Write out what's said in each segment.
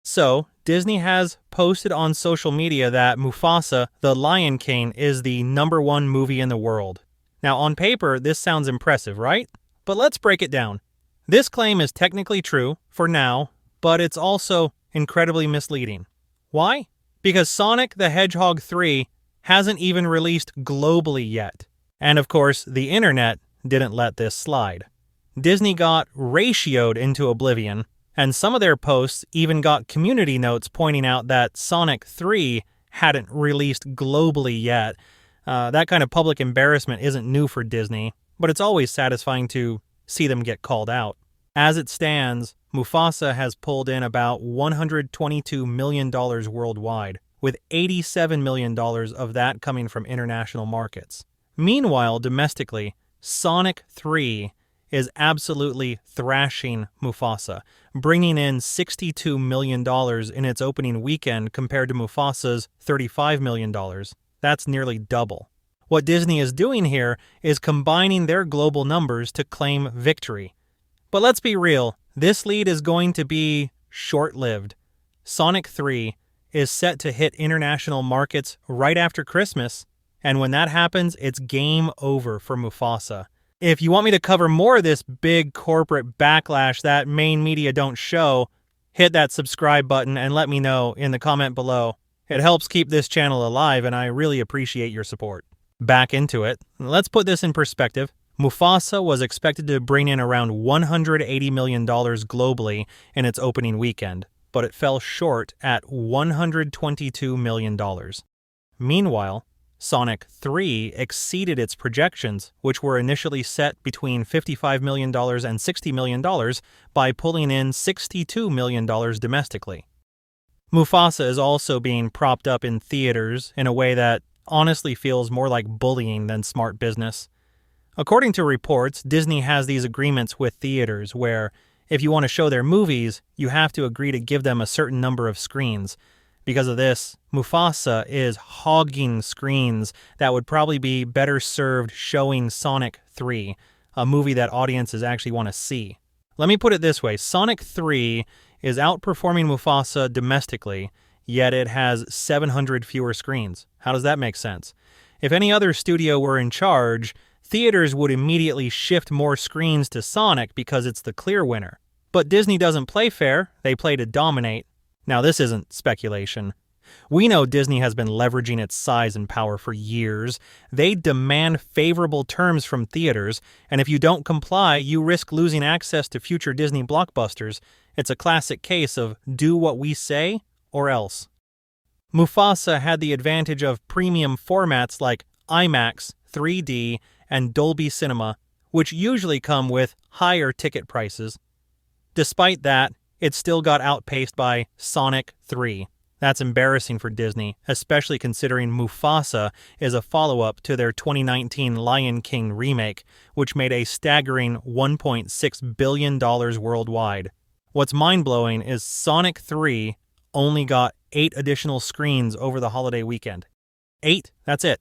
So, Disney has posted on social media that Mufasa, the Lion King, is the #1 movie in the world. Now, on paper, this sounds impressive, right? But let's break it down. This claim is technically true, for now, but it's also incredibly misleading. Why? Because Sonic the Hedgehog 3 hasn't even released globally yet. And of course, the internet didn't let this slide. Disney got ratioed into oblivion, and some of their posts even got community notes pointing out that Sonic 3 hadn't released globally yet. That kind of public embarrassment isn't new for Disney, but it's always satisfying to see them get called out. As it stands, Mufasa has pulled in about $122 million worldwide, with $87 million of that coming from international markets. Meanwhile, domestically, Sonic 3 is absolutely thrashing Mufasa, bringing in $62 million in its opening weekend compared to Mufasa's $35 million. That's nearly double. What Disney is doing here is combining their global numbers to claim victory. But let's be real, this lead is going to be short-lived. Sonic 3 is set to hit international markets right after Christmas, and when that happens, it's game over for Mufasa. If you want me to cover more of this big corporate backlash that main media don't show, hit that subscribe button and let me know in the comment below. It helps keep this channel alive, and I really appreciate your support. Back into it. Let's put this in perspective. Mufasa was expected to bring in around $180 million globally in its opening weekend, but it fell short at $122 million. Meanwhile, Sonic 3 exceeded its projections, which were initially set between $55 million and $60 million, by pulling in $62 million domestically. Mufasa is also being propped up in theaters in a way that honestly feels more like bullying than smart business. According to reports, Disney has these agreements with theaters where, if you want to show their movies, you have to agree to give them a certain number of screens. Because of this, Mufasa is hogging screens that would probably be better served showing Sonic 3, a movie that audiences actually want to see. Let me put it this way, Sonic 3 is outperforming Mufasa domestically, yet it has 700 fewer screens. How does that make sense? If any other studio were in charge, theaters would immediately shift more screens to Sonic because it's the clear winner. But Disney doesn't play fair, they play to dominate. Now, this isn't speculation. We know Disney has been leveraging its size and power for years. They demand favorable terms from theaters, and if you don't comply, you risk losing access to future Disney blockbusters. It's a classic case of do what we say or else. Mufasa had the advantage of premium formats like IMAX, 3D, and Dolby Cinema, which usually come with higher ticket prices. Despite that, it still got outpaced by Sonic 3. That's embarrassing for Disney, especially considering Mufasa is a follow-up to their 2019 Lion King remake, which made a staggering $1.6 billion worldwide. What's mind-blowing is Sonic 3 only got 8 additional screens over the holiday weekend. 8, that's it.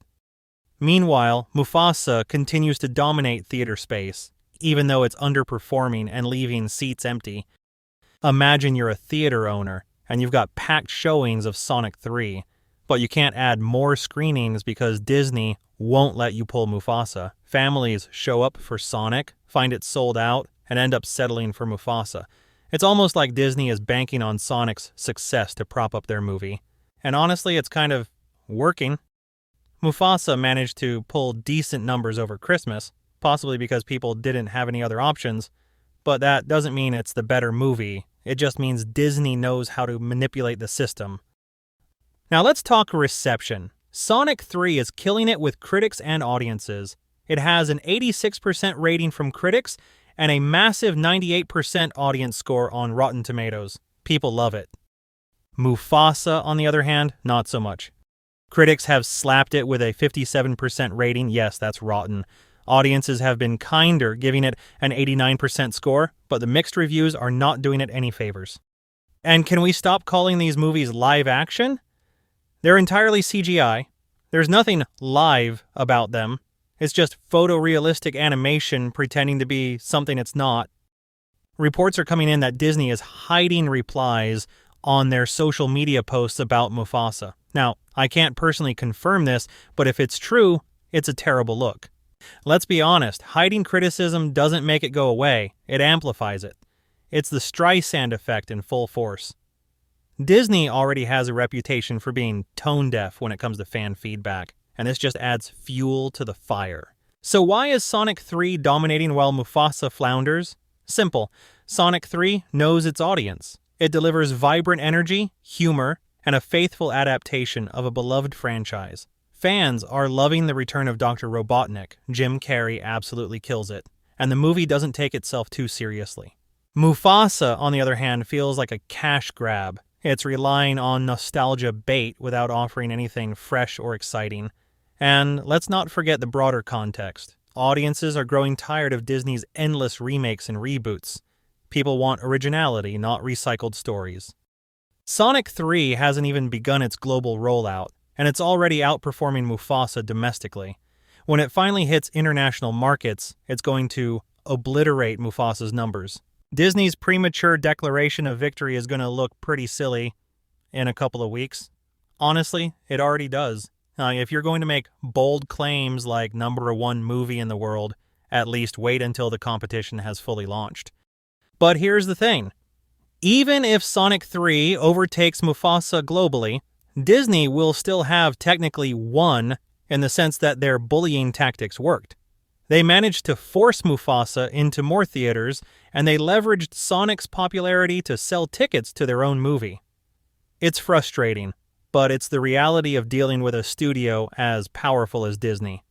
Meanwhile, Mufasa continues to dominate theater space, even though it's underperforming and leaving seats empty. Imagine you're a theater owner, and you've got packed showings of Sonic 3, but you can't add more screenings because Disney won't let you pull Mufasa. Families show up for Sonic, find it sold out, and end up settling for Mufasa. It's almost like Disney is banking on Sonic's success to prop up their movie. And honestly, it's kind of working. Mufasa managed to pull decent numbers over Christmas, possibly because people didn't have any other options, but that doesn't mean it's the better movie. It just means Disney knows how to manipulate the system. Now let's talk reception. Sonic 3 is killing it with critics and audiences. It has an 86% rating from critics and a massive 98% audience score on Rotten Tomatoes. People love it. Mufasa, on the other hand, not so much. Critics have slapped it with a 57% rating. Yes, that's rotten. Audiences have been kinder, giving it an 89% score, but the mixed reviews are not doing it any favors. And can we stop calling these movies live action? They're entirely CGI. There's nothing live about them. It's just photorealistic animation pretending to be something it's not. Reports are coming in that Disney is hiding replies on their social media posts about Mufasa. Now, I can't personally confirm this, but if it's true, it's a terrible look. Let's be honest, hiding criticism doesn't make it go away, it amplifies it. It's the Streisand effect in full force. Disney already has a reputation for being tone-deaf when it comes to fan feedback, and this just adds fuel to the fire. So why is Sonic 3 dominating while Mufasa flounders? Simple. Sonic 3 knows its audience. It delivers vibrant energy, humor, and a faithful adaptation of a beloved franchise. Fans are loving the return of Dr. Robotnik. Jim Carrey absolutely kills it, and the movie doesn't take itself too seriously. Mufasa, on the other hand, feels like a cash grab. It's relying on nostalgia bait without offering anything fresh or exciting. And let's not forget the broader context. Audiences are growing tired of Disney's endless remakes and reboots. People want originality, not recycled stories. Sonic 3 hasn't even begun its global rollout, and it's already outperforming Mufasa domestically. When it finally hits international markets, it's going to obliterate Mufasa's numbers. Disney's premature declaration of victory is going to look pretty silly in a couple of weeks. Honestly, it already does. If you're going to make bold claims like #1 movie in the world, at least wait until the competition has fully launched. But here's the thing. Even if Sonic 3 overtakes Mufasa globally, Disney will still have technically won in the sense that their bullying tactics worked. They managed to force Mufasa into more theaters, and they leveraged Sonic's popularity to sell tickets to their own movie. It's frustrating, but it's the reality of dealing with a studio as powerful as Disney.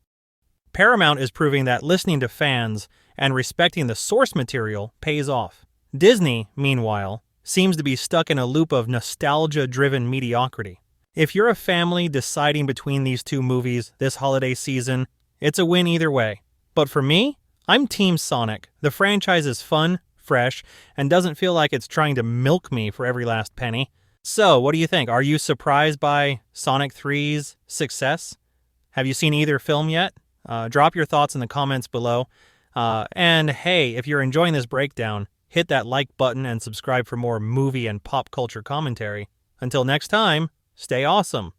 Paramount is proving that listening to fans and respecting the source material pays off. Disney, meanwhile, seems to be stuck in a loop of nostalgia-driven mediocrity. If you're a family deciding between these two movies this holiday season, it's a win either way. But for me, I'm Team Sonic. The franchise is fun, fresh, and doesn't feel like it's trying to milk me for every last penny. So, what do you think? Are you surprised by Sonic 3's success? Have you seen either film yet? Drop your thoughts in the comments below. And hey, if you're enjoying this breakdown, hit that like button and subscribe for more movie and pop culture commentary. Until next time, stay awesome.